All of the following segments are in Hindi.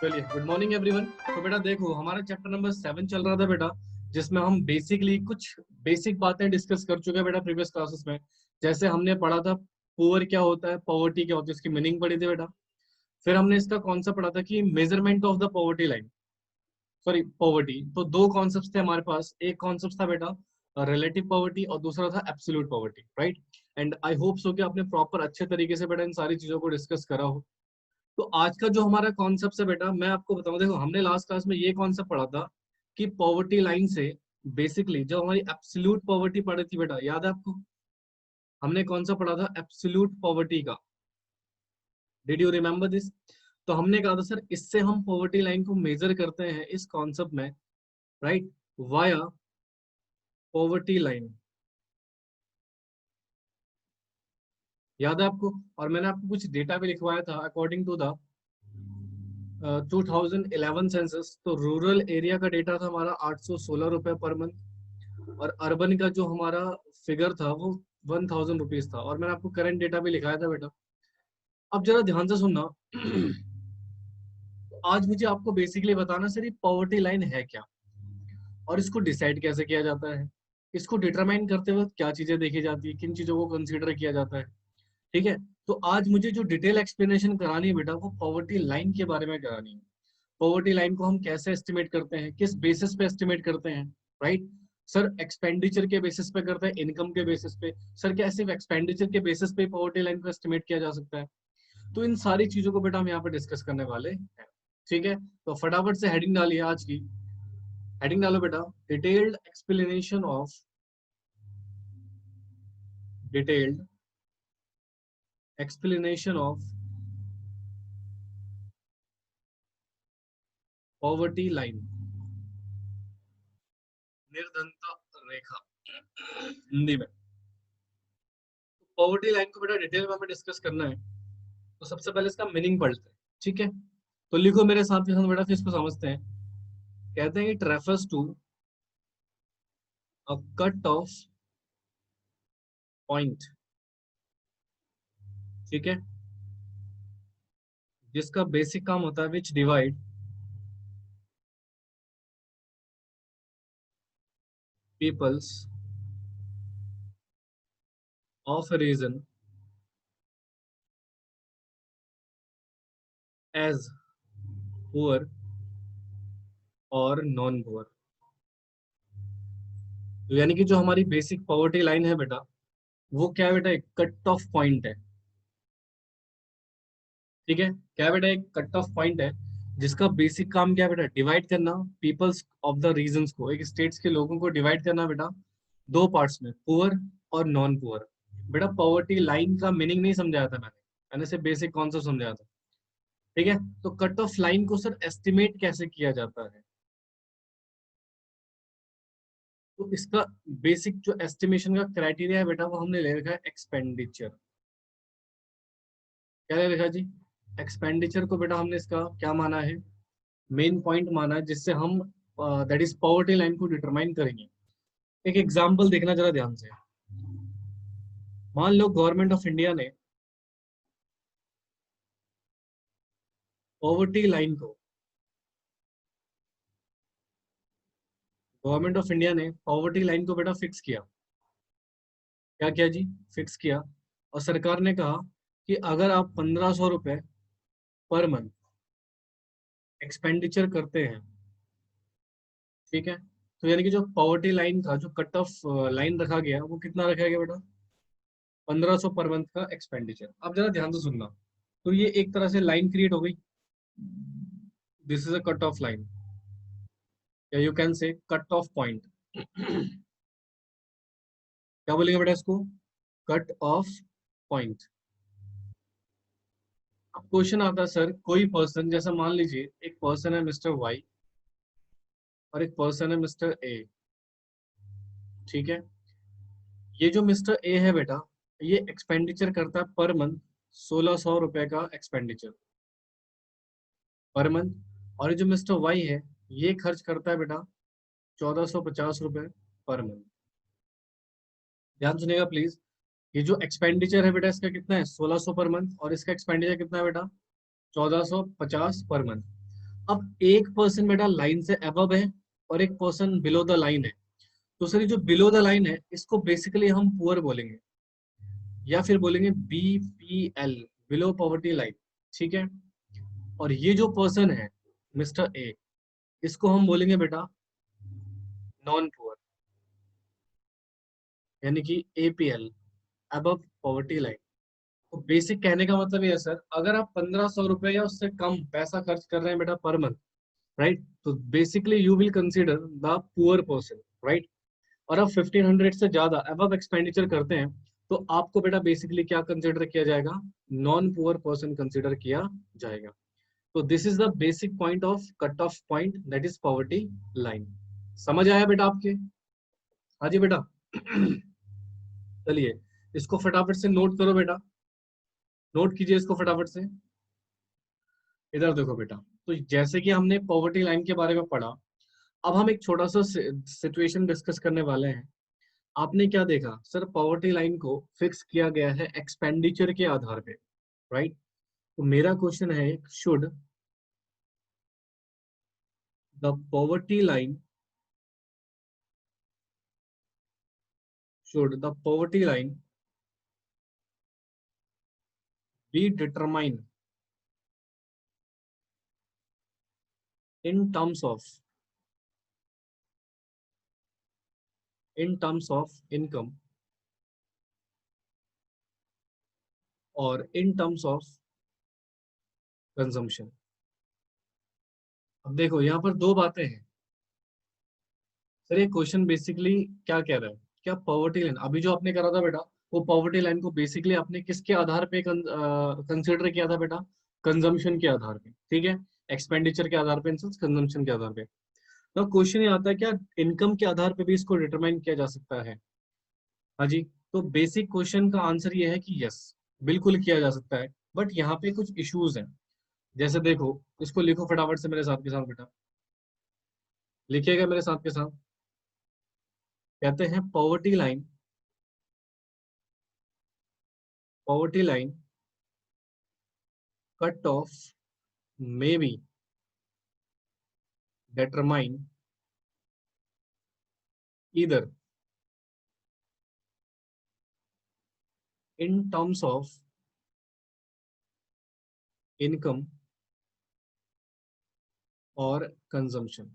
चलिए, गुड मॉर्निंग एवरीवन। तो बेटा देखो, हमारा चैप्टर नंबर 7 चल रहा था बेटा, जिसमें हम बेसिकली कुछ बेसिक बातें डिस्कस कर चुके हैं बेटा प्रीवियस क्लासेस में। जैसे हमने पढ़ा था पुअर क्या होता है, पॉवर्टी क्या होती है, इसकी मीनिंग पढ़ी थी बेटा। फिर हमने इसका कॉन्सेप्ट पढ़ा था कि measurement of the poverty line, sorry poverty. तो दो कॉन्सेप्ट थे हमारे पास। एक कॉन्सेप्ट था बेटा रिलेटिव पॉवर्टी और दूसरा था absolute poverty, right. And I hope so कि आपने प्रॉपर अच्छे तरीके से बेटा इन सारी चीजों को डिस्कस करा हो। तो आज का जो हमारा कॉन्सेप्ट है बेटा, मैं आपको बताऊं, देखो हमने लास्ट क्लास में ये कॉन्सेप्ट पढ़ा था कि पॉवर्टी लाइन से बेसिकली जो हमारी एब्सोल्यूट पॉवर्टी पढ़ी थी बेटा, याद है आपको? हमने कौन सा पढ़ा था एब्सोल्यूट पॉवर्टी का? Did you remember this? तो हमने कहा था सर इससे हम पॉवर्टी लाइन को मेजर करते हैं इस कॉन्सेप्ट में, राइट, वाया पॉवर्टी लाइन। याद है आपको? और मैंने आपको कुछ डेटा भी लिखवाया था अकॉर्डिंग टू द 2011 सेंसस। तो रूरल एरिया का डेटा था हमारा 816 रुपए पर मंथ, और अर्बन का जो हमारा फिगर था वो 1000 रुपीज था। और मैंने आपको करंट डेटा भी लिखाया था बेटा। अब जरा ध्यान से सुनना। आज मुझे आपको बेसिकली बताना सर ये पॉवर्टी लाइन है क्या, और इसको डिसाइड कैसे किया जाता है, इसको डिटरमाइन करते वक्त क्या चीजें देखी जाती है, किन चीजों को कंसीडर किया जाता है। ठीक है, तो आज मुझे जो डिटेल एक्सप्लेनेशन करानी है बेटा वो पॉवर्टी लाइन के बारे में करानी है। पॉवर्टी लाइन को हम कैसे एस्टिमेट करते हैं, किस बेसिस पे एस्टिमेट करते हैं, राइट। सर एक्सपेंडिचर के बेसिस पे करते हैं, इनकम के बेसिस पे? सर क्या सिर्फ एक्सपेंडिचर के बेसिस पे पॉवर्टी लाइन को एस्टिमेट किया जा सकता है? तो इन सारी चीजों को बेटा हम यहाँ पे डिस्कस करने वाले हैं। ठीक है, तो फटाफट से हेडिंग डालिए आज की। हेडिंग डालो बेटा, detailed explanation of, detailed explanation of poverty line, निर्धनता रेखा हिंदी में। पॉवर्टी लाइन को बेटा डिटेल में हमें डिस्कस करना है, तो सबसे पहले इसका मीनिंग पढ़ते हैं। ठीक है, तो लिखो मेरे साथ के साथ बेटा, फिर इसको समझते हैं। कहते हैं it refers to a cut off point, ठीक है, जिसका बेसिक काम होता है which divide peoples of a region as poor और नॉन पुअर। तो यानी कि जो हमारी बेसिक पॉवर्टी लाइन है बेटा, वो क्या है बेटा? एक कट ऑफ पॉइंट है। ठीक है, क्या है बेटा? एक कट ऑफ पॉइंट है जिसका बेसिक काम क्या है बेटा? डिवाइड करना पीपल्स ऑफ द रीजन्स को, एक स्टेट्स के लोगों को डिवाइड करना बेटा दो पार्ट्स में, पुअर और नॉन पुअर। बेटा पॉवर्टी लाइन का मीनिंग नहीं समझाया था मैंने सिर्फ बेसिक कॉन्सेप्ट समझाया था। ठीक है, तो कट ऑफ लाइन को सर एस्टिमेट कैसे किया जाता है? तो इसका बेसिक जो एस्टिमेशन का क्राइटेरिया है बेटा, वो हमने ले रखा है एक्सपेंडिचर। क्या ले रखा है जी? एक्सपेंडिचर को बेटा हमने इसका क्या माना है? मेन पॉइंट माना है जिससे हम दैट इज पॉवर्टी लाइन को डिटरमाइन करेंगे। एक एग्जांपल देखना जरा ध्यान से। मान लो गवर्नमेंट ऑफ इंडिया ने पॉवर्टी लाइन को, गवर्नमेंट ऑफ इंडिया ने पॉवर्टी लाइन को बेटा फिक्स किया। क्या किया जी? फिक्स किया। और सरकार ने कहा कि अगर आप 1500 रुपए पर मंथ एक्सपेंडिचर करते हैं, ठीक है, तो यानी कि जो पॉवर्टी लाइन का जो कट ऑफ लाइन रखा गया वो कितना रखा गया बेटा? 1500 पर मंथ का एक्सपेंडिचर। अब जरा ध्यान से सुनना। तो ये एक तरह से लाइन क्रिएट हो गई, this is a cut off line, या you can say cut off point. क्या बोलेंगे बेटा इसको? Cut off point. अब क्वेश्चन आता है सर, कोई पर्सन, जैसा मान लीजिए एक पर्सन है मिस्टर वाई और एक पर्सन है मिस्टर ए, ठीक है। ये जो मिस्टर ए है बेटा, ये एक्सपेंडिचर करता है पर मंथ 1600 रुपए का एक्सपेंडिचर पर मंथ। और ये जो मिस्टर वाई है, ये खर्च करता है बेटा 1450 रुपए पर मंथ। ध्यान सुनिएगा प्लीज। ये जो एक्सपेंडिचर है बेटा इसका कितना है? 1600 पर मंथ, और इसका एक्सपेंडिचर कितना है बेटा? 1450 पर मंथ। अब एक पर्सन बेटा लाइन से अबव है और एक पर्सन बिलो द लाइन है, तो सर ये जो बिलो द लाइन है इसको बेसिकली हम पुअर बोलेंगे, या फिर बोलेंगे BPL, बिलो पॉवर्टी लाइन। ठीक है। और ये जो पर्सन है मिस्टर ए, इसको हम बोलेंगे बेटा नॉन पुअर, यानी कि APL, अबव पॉवर्टी लाइन। तो बेसिक कहने का मतलब ये है सर, अगर आप 1500 रुपए या उससे कम पैसा खर्च कर रहे हैं बेटा पर मंथ, राइट, तो basically you will consider the poor person, right. और आप 1500 से ज्यादा अबव एक्सपेंडिचर करते हैं, तो आपको बेटा बेसिकली क्या कंसिडर किया जाएगा, नॉन पुअर पर्सन कंसिडर किया जाएगा। तो this is the basic point of cut off point, that is poverty line. समझ आया बेटा आपके? हाँ जी बेटा। चलिए इसको फटाफट से नोट करो बेटा, नोट कीजिए इसको फटाफट से। इधर देखो बेटा, तो जैसे कि हमने पॉवर्टी लाइन के बारे में पढ़ा, अब हम एक छोटा सा सिचुएशन डिस्कस करने वाले हैं। आपने क्या देखा सर, पॉवर्टी लाइन को फिक्स किया गया है एक्सपेंडिचर के आधार पे, राइट। तो मेरा क्वेश्चन है, should the poverty line, should the poverty line be determine in terms of, in terms of income और इन टर्म्स ऑफ कंजम्पशन। अब देखो यहाँ पर दो बातें हैं सर, ये क्वेश्चन बेसिकली क्या कह रहा है, क्या पॉवर्टी लाइन अभी जो आपने करा था बेटा, वो पॉवर्टी लाइन को बेसिकली आपने किसके आधार पे कंसिडर किया था बेटा, कंजम्पशन के आधार पे, ठीक है, एक्सपेंडिचर के आधार पे, कंजम्पशन के आधार पे। तो क्वेश्चन ये आता है, क्या इनकम के आधार पे भी इसको डिटरमाइन किया जा सकता है? हाँ जी। तो बेसिक क्वेश्चन का आंसर ये है कि यस, बिल्कुल किया जा सकता है, बट यहाँ पे कुछ इश्यूज हैं। जैसे देखो, इसको लिखो फटाफट से मेरे साथ के साथ बेटा, लिखिएगा मेरे साथ के साथ। कहते हैं poverty line, poverty line cut off may be determine either in terms of income और consumption।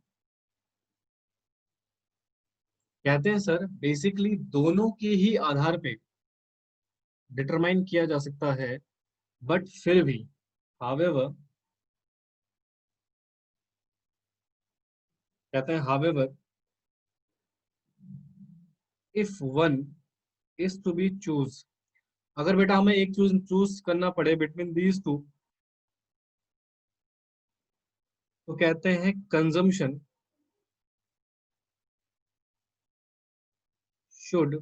कहते हैं सर बेसिकली दोनों के ही आधार पे डिटरमाइन किया जा सकता है, बट फिर भी however, कहते हैं however, if one is to be choose, अगर बेटा हमें एक चूज चूज करना पड़े बिटवीन दीज टू, तो कहते हैं consumption should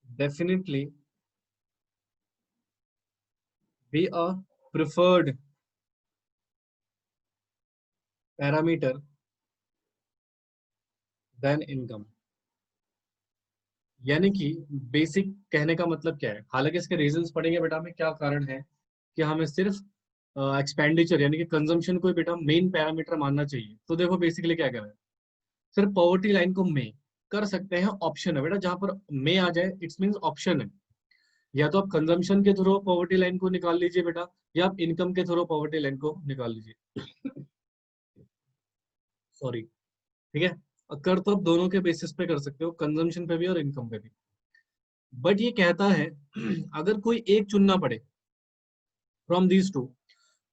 definitely be a preferred parameter than income. यानी कि बेसिक कहने का मतलब क्या है, हालांकि इसके रीजंस पढ़ेंगे बेटा हमें क्या कारण है कि हमें सिर्फ एक्सपेंडिचर यानी कि कंजम्पशन को ही बेटा मेन पैरामीटर मानना चाहिए। तो देखो बेसिकली क्या कर रहा है, सिर्फ पॉवर्टी लाइन को मे कर सकते हैं, ऑप्शन है बेटा, जहां पर मे आ जाए इट्स मींस ऑप्शन है। या तो आप कंजम्पशन के थ्रू पॉवर्टी लाइन को निकाल लीजिए बेटा, या आप इनकम के थ्रू पॉवर्टी लाइन को निकाल लीजिए। सॉरी, ठीक है। और कर तो आप दोनों के बेसिस पे कर सकते हो, कंजम्पशन पे भी और इनकम पे भी। बट ये कहता है अगर कोई एक चुनना पड़े फ्रॉम दीज टू,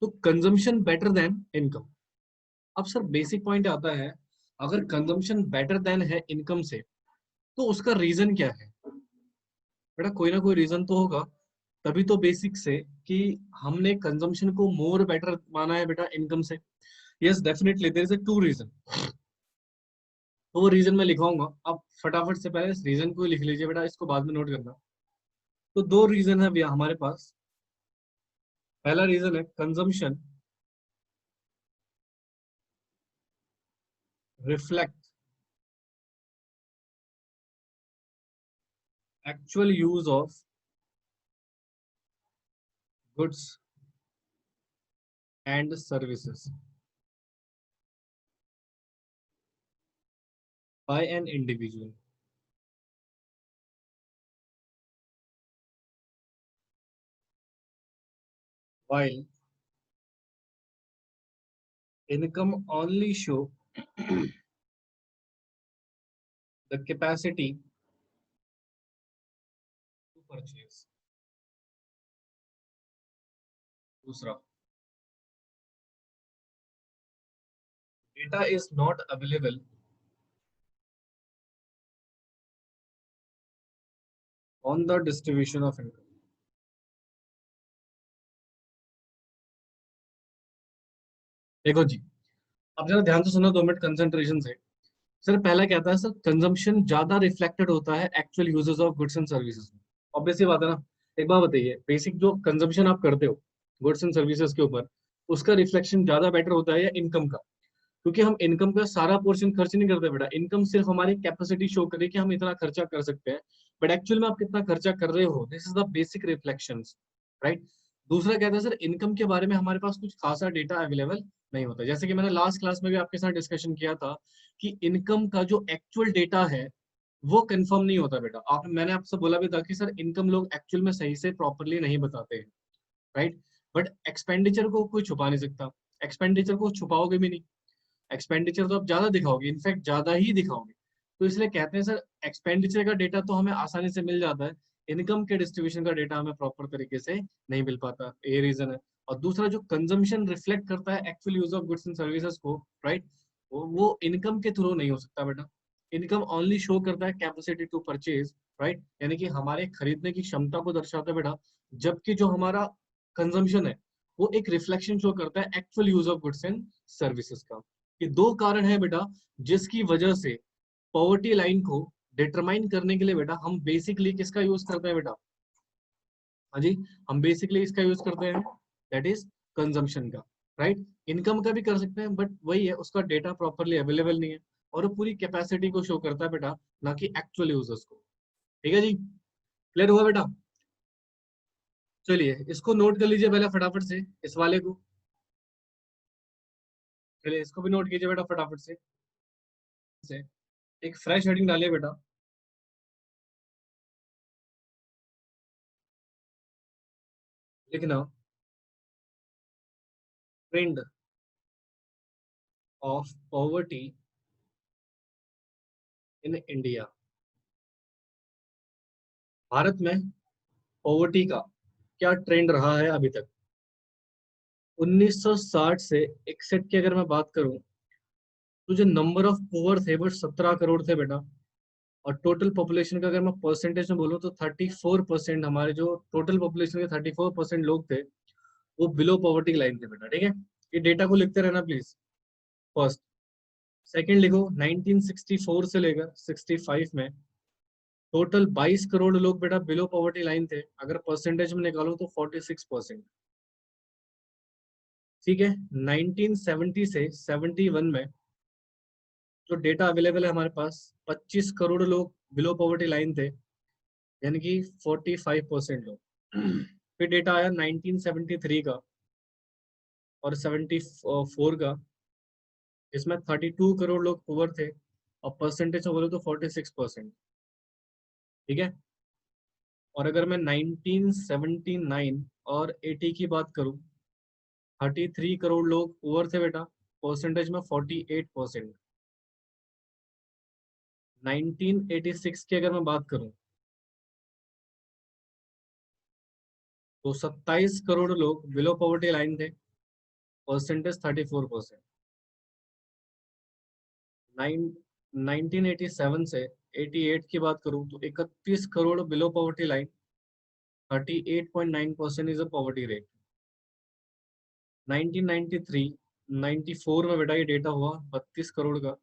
तो कंजम्पशन बेटर देन इनकम। अब सर बेसिक पॉइंट आता है, अगर कंजम्पशन बेटर देन है इनकम से, तो उसका रीजन क्या है बेटा, कोई ना कोई रीजन तो होगा। तभी तो बेसिक से कि हमने कंजम्पशन को मोर बेटर माना है बेटा इनकम से। Yes definitely there is a two reason. तो वो रीजन मैं लिखवाऊंगा, आप फटाफट से पहले इस रीजन को ही लिख लीजिए बेटा, इसको बाद में नोट करना। तो दो रीजन है भैया हमारे पास। पहला रीजन है consumption reflect actual use of goods and services by an individual. While income only show the capacity to purchase। दूसरा, data is not available on the distribution of income। देखो जी, अब जरा ध्यान से सुनो 2 मिनट कंसंट्रेशन से। सर पहला कहता है सर कंजम्पशन ज्यादा रिफ्लेक्टेड होता है actual uses of goods and services में। ऑब्वियसली बात है ना। एक बात बताइए, बेसिक जो कंजम्पशन आप करते हो गुड्स एंड सर्विसेज के ऊपर, उसका रिफ्लेक्शन ज्यादा बेटर होता है या इनकम का? क्योंकि हम इनकम का सारा पोर्शन खर्च नहीं करते बेटा। इनकम सिर्फ हमारी कैपेसिटी शो करे कि हम इतना खर्चा कर सकते हैं, बट एक्चुअल में आप कितना खर्चा कर रहे हो, this is the basic reflections, right. दूसरा कहता है सर इनकम के बारे में हमारे पास कुछ खासा डेटा अवेलेबल नहीं होता। जैसे कि मैंने लास्ट क्लास में भी आपके साथ डिस्कशन किया था कि इनकम का जो एक्चुअल डेटा है वो कंफर्म नहीं होता बेटा। आप मैंने आपसे बोला भी था कि सर इनकम लोग एक्चुअल में सही से प्रॉपरली नहीं बताते हैं, राइट। बट एक्सपेंडिचर को कोई छुपा नहीं सकता, एक्सपेंडिचर को छुपाओगे भी नहीं। एक्सपेंडिचर तो आप ज्यादा दिखाओगे, इनफैक्ट ज्यादा ही दिखाओगे। तो इसलिए कहते हैं सर एक्सपेंडिचर का डेटा तो हमें आसानी से मिल जाता है, इनकम के डिस्ट्रीब्यूशन का डेटा हमें प्रॉपर तरीके से नहीं मिल पाता, ये रीजन है। और दूसरा जो कंजम्पशन रिफ्लेक्ट करता है actual use of goods and services को, राइट, वो इनकम के थ्रू नहीं हो सकता बेटा। इनकम ओनली शो करता है कैपेसिटी टू परचेज, राइट, यानी कि हमारे खरीदने की क्षमता को दर्शाता है बेटा। जबकि जो हमारा कंजम्पशन है वो एक रिफ्लेक्शन शो करता है actual use of goods and services का। ये 2 कारण है बेटा जिसकी वजह से पॉवर्टी लाइन को डिटरमाइन करने के लिए बेटा हम बेसिकली किसका यूज करते हैं बेटा? हाँ जी, हम बेसिकली इसका यूज करते हैं, दैट इज कंजम्पशन का, राइट। इनकम का भी कर सकते हैं बट वही है, उसका डेटा प्रॉपरली अवेलेबल नहीं है और वो पूरी कैपेसिटी को शो करता है बेटा, ना कि एक्चुअल यूजर्स को। ठीक है जी, क्लियर हुआ बेटा? चलिए इसको नोट कर लीजिए पहले फटाफट से, इस वाले को। चलिए इसको भी नोट कीजिए बेटा फटाफट से। एक फ्रेश हेडिंग डालिए बेटा। लिखना, trend of poverty in India. Bharat में पॉवर्टी का क्या ट्रेंड रहा है अभी तक? 1960 से 61 की अगर मैं बात करूं तो जो नंबर ऑफ पुअर थे वो 17 करोड़ थे बेटा। और टोटल पॉपुलेशन का अगर मैं परसेंटेज में बोलूं तो 34%, हमारे जो टोटल पॉपुलेशन के 34% लोग थे वो बिलो पॉवर्टी लाइन थे बेटा। ठीक है, ये डेटा को लिखते रहना प्लीज, फर्स्ट। सेकंड लिखो, 1964 से लेकर 65 में टोटल 22 करोड़ लोग बेटा बिलो पॉवर्टी लाइन थे। अगर परसेंटेज में निकालो तो 46%। ठीक है, 1970 से 71 में जो डेटा अवेलेबल है हमारे पास, 25 करोड़ लोग बिलो पॉवर्टी लाइन थे, यानी कि 45% लोग। फिर डेटा आया 1973 का और 74 का, इसमें 32 करोड़ लोग पुअर थे और परसेंटेज में बोलो तो 46%। ठीक है, और अगर मैं 1979 और 80 की बात करूं, 33 करोड़ लोग पुअर थे बेटा, परसेंटेज में 48%। 1986 की अगर मैं बात करूं तो 27 करोड़ लोग बिलो पॉवर्टी लाइन थे, परसेंटेज 34%। 1987 से 88 की बात करूं तो 31 crore below poverty line, 38.9% is a poverty rate. 1993 94 में बेटा ये डेटा हुआ 32 करोड़ का,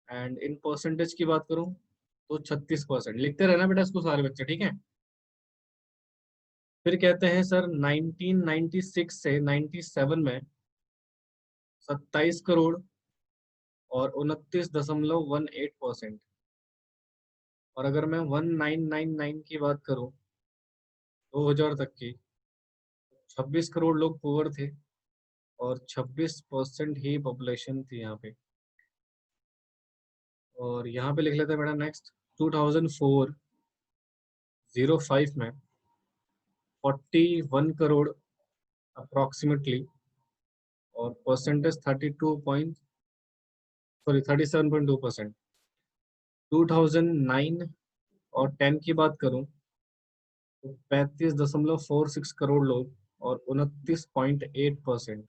एंड इन परसेंटेज की बात करूं तो 36%। लिखते रहना बेटा इसको सारे बच्चे, ठीक है। फिर कहते हैं सर 1996 से 97 में 27 करोड़ और 29.18%। और अगर मैं 1999 की बात करूं 2000 तक की, 26 करोड़ लोग पुअर थे और 26% ही पॉपुलेशन थी यहाँ पे। और यहाँ पे लिख लेते हैं बेटा नेक्स्ट 2004-05 में 41 करोड़ अप्रोक्सीमेटली, और परसेंटेज 37.2%। 2009 और 10 की बात करूं तो 35.46 करोड़ लोग और 29.8%।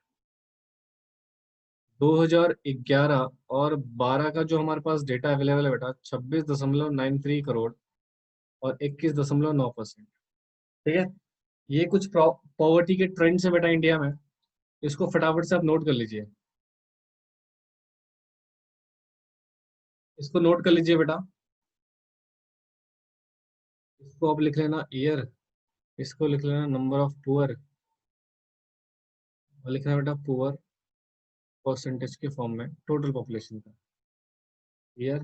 2011 और 12 का जो हमारे पास डेटा अवेलेबल है बेटा 26.93 करोड़ और 21.9%। ठीक है, ये कुछ पॉवर्टी के ट्रेंड्स है बेटा इंडिया में, इसको फटाफट से आप नोट कर लीजिए। इसको नोट कर लीजिए बेटा। इसको आप लिख लेना ईयर, इसको लिख लेना नंबर ऑफ पुअर, और लिखना बेटा पुअर परसेंटेज के फॉर्म में टोटल पॉपुलेशन का। ईयर,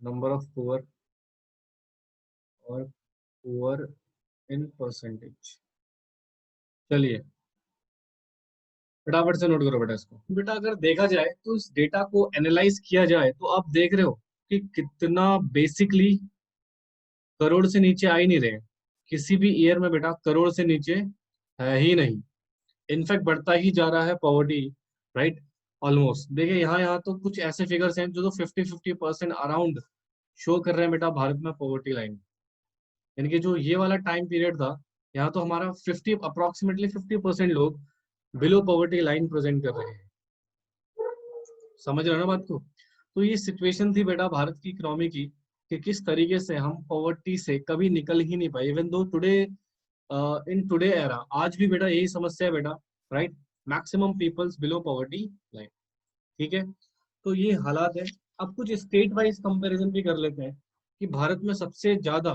नंबर ऑफ पुअर और पुअर इन परसेंटेज। चलिए फटाफट से नोट करो बेटा इसको। बेटा अगर देखा जाए तो इस डेटा को एनालाइज किया जाए तो आप देख रहे हो कि कितना बेसिकली करोड़ से नीचे आ ही नहीं रहे हैं। किसी भी ईयर में बेटा करोड़ से नीचे है ही नहीं, इनफैक्ट बढ़ता ही जा रहा है पॉवर्टी, राइट। ऑलमोस्ट देखिए यहाँ यहाँ तो कुछ ऐसे फिगर्स हैं जो तो 50-50% अराउंड शो कर रहे हैं बेटा भारत में पॉवर्टी लाइन। यानी कि जो ये वाला टाइम पीरियड था, यहाँ तो हमारा 50% लोग बिलो पॉवर्टी लाइन प्रेजेंट कर रहे हैं। समझ रहे हो ना बात को। तो ये सिचुएशन थी बेटा भारत की इकोनॉमी की कि किस तरीके से हम पॉवर्टी से कभी निकल ही नहीं पाए। Even though today, in today era आज भी बेटा यही समस्या है बेटा, right. Maximum peoples below poverty line. ठीक है, तो ये हालात है। अब कुछ स्टेट वाइज कंपैरिजन भी कर लेते हैं कि भारत में सबसे ज्यादा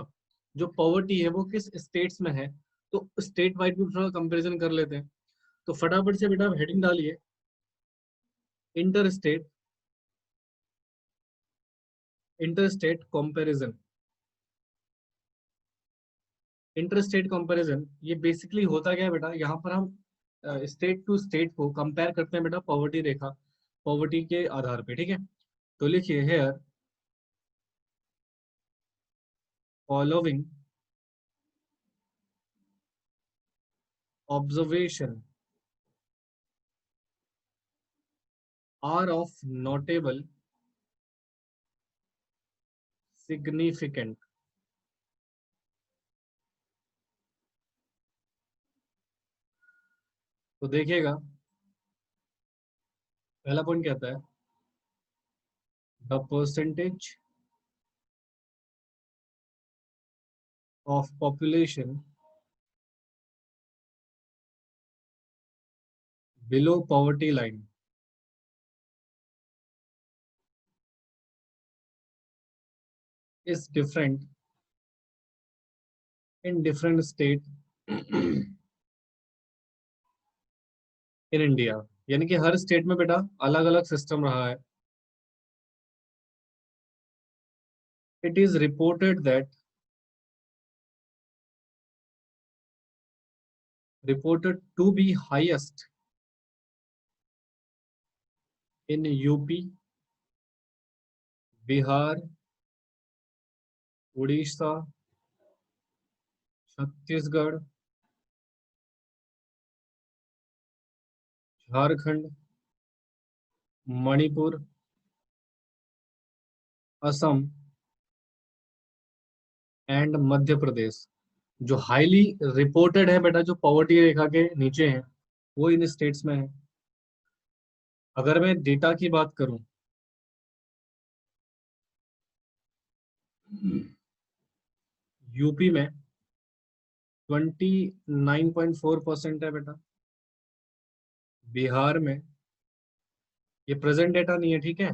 जो पॉवर्टी है वो किस स्टेट्स में है। तो स्टेट वाइज भी थोड़ा कंपैरिजन कर लेते हैं। तो फटाफट से बेटा हेडिंग डालिए, inter state, inter state comparison. Inter state comparison ये बेसिकली होता क्या है बेटा, यहाँ पर हम स्टेट टू स्टेट को कंपेयर करते हैं बेटा पॉवर्टी रेखा, पॉवर्टी के आधार पे। ठीक है, तो लिखिए here following observation are of notable significant. तो देखिएगा पहला पॉइंट कहता है the percentage of population below poverty line is different in different state in India. यानी कि हर स्टेट में बेटा अलग अलग सिस्टम रहा है। It is reported to be highest in UP, Bihar, Orissa, Chhattisgarh, Jharkhand, Manipur, Assam and Madhya Pradesh. जो हाईली रिपोर्टेड है बेटा, जो पॉवर्टी रेखा के नीचे हैं, वो इन स्टेट्स में है। अगर मैं डेटा की बात करूं, यूपी में 29.4% है बेटा, बिहार में, ये प्रेजेंट डेटा नहीं है ठीक है,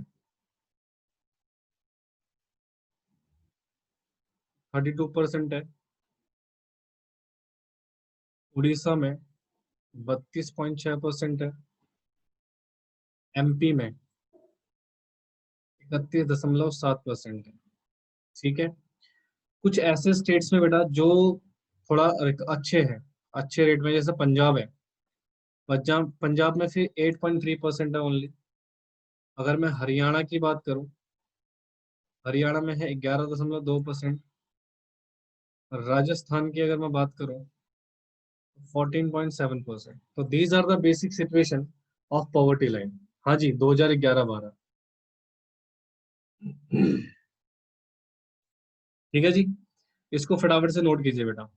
32% है, उड़ीसा में 32.6% है, एमपी में 31.7% है। ठीक है, कुछ ऐसे स्टेट्स में बेटा जो थोड़ा अच्छे हैं, अच्छे रेट में, जैसे पंजाब है, पंजाब पंजाब में फिर 8.3% है ओनली। अगर मैं हरियाणा की बात करूं, हरियाणा में है 11.2%। राजस्थान की अगर मैं बात करूं, 14.7%। तो these are the basic situation of poverty line. हाँ जी, 2011-12। ठीक है जी, इसको फटाफट से नोट कीजिए बेटा।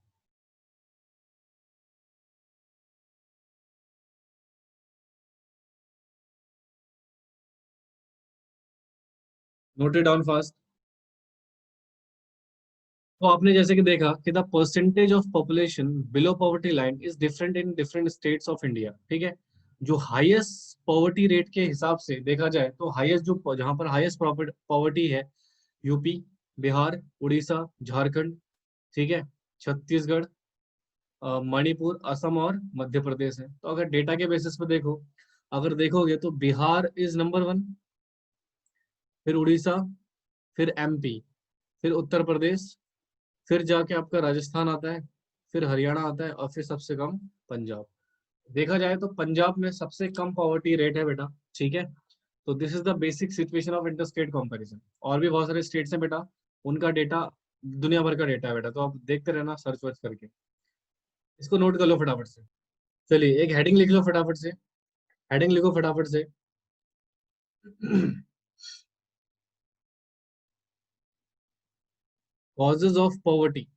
Note it down fast. तो आपने जैसे कि देखा कि the percentage of population below poverty line is different in different states of India. ठीक है, जो हाईएस्ट पॉवर्टी रेट के हिसाब से देखा जाए तो हाईएस्ट जो जहां पर हाईएस्ट पॉवर्टी है, यूपी, बिहार, उड़ीसा, झारखंड, ठीक है, छत्तीसगढ़, मणिपुर, असम और मध्य प्रदेश है। तो अगर डेटा के बेसिस पे देखो, अगर देखोगे तो बिहार इज नंबर 1, फिर उड़ीसा, फिर एमपी, फिर उत्तर प्रदेश, फिर जाके आपका राजस्थान आता है, फिर हरियाणा आता है और फिर सबसे कम पंजाब। देखा जाए तो पंजाब में सबसे कम पॉवर्टी रेट है बेटा। ठीक है, तो this is the basic situation of inter state comparison. और भी बहुत सारे स्टेट्स हैं बेटा, उनका डेटा दुनिया भर का डेटा है बेटा, तो आप देखते रहना सर्च वर्च करके। इसको नोट कर लो फटाफट से। चलिए एक हेडिंग लिख लो फटाफट से, हेडिंग लिखो फटाफट से। Causes of poverty.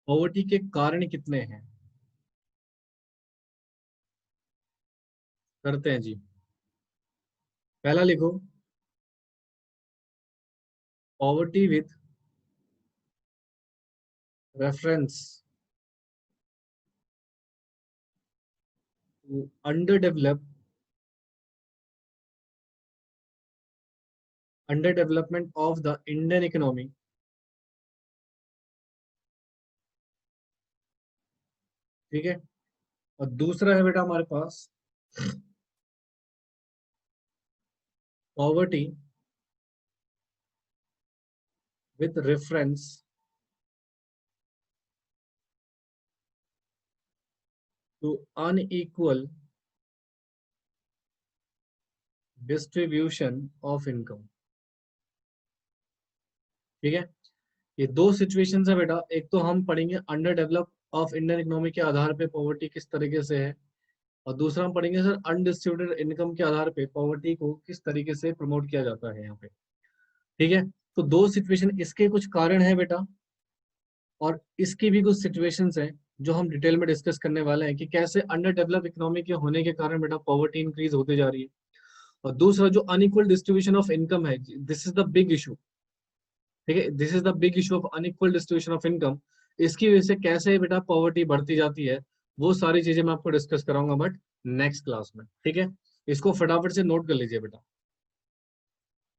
पॉवर्टी के कारण कितने हैं, करते हैं जी। पहला लिखो, poverty with reference to under development of the Indian economy. ठीक है, और दूसरा है बेटा हमारे पास poverty with reference to unequal distribution of income. ठीक है, ये दो सिचुएशंस है बेटा। एक तो हम पढ़ेंगे under develop of Indian economy के आधार पे पॉवर्टी किस तरीके से है, और दूसरा हम पढ़ेंगे सर अनडिस्ट्रीब्यूटेड इनकम के आधार पे पॉवर्टी को किस तरीके से प्रमोट किया जाता है यहाँ पे। ठीक है, तो दो सिचुएशन, इसके कुछ कारण है बेटा और इसकी भी कुछ सिचुएशंस हैं जो हम डिटेल में डिस्कस करने वाले हैं कि कैसे अंडर डेवलप इकोनॉमी के होने के कारण बेटा पॉवर्टी इंक्रीज होते जा रही है। और दूसरा जो अनइक्वल डिस्ट्रीब्यूशन ऑफ इनकम है, this is the big issue. ठीक है, this is the big issue of unequal distribution of income. इसकी वजह से कैसे बेटा पॉवर्टी बढ़ती जाती है, वो सारी चीजें मैं आपको डिस्कस कराऊंगा बट नेक्स्ट क्लास में। ठीक है, इसको फटाफट से नोट कर लीजिए बेटा।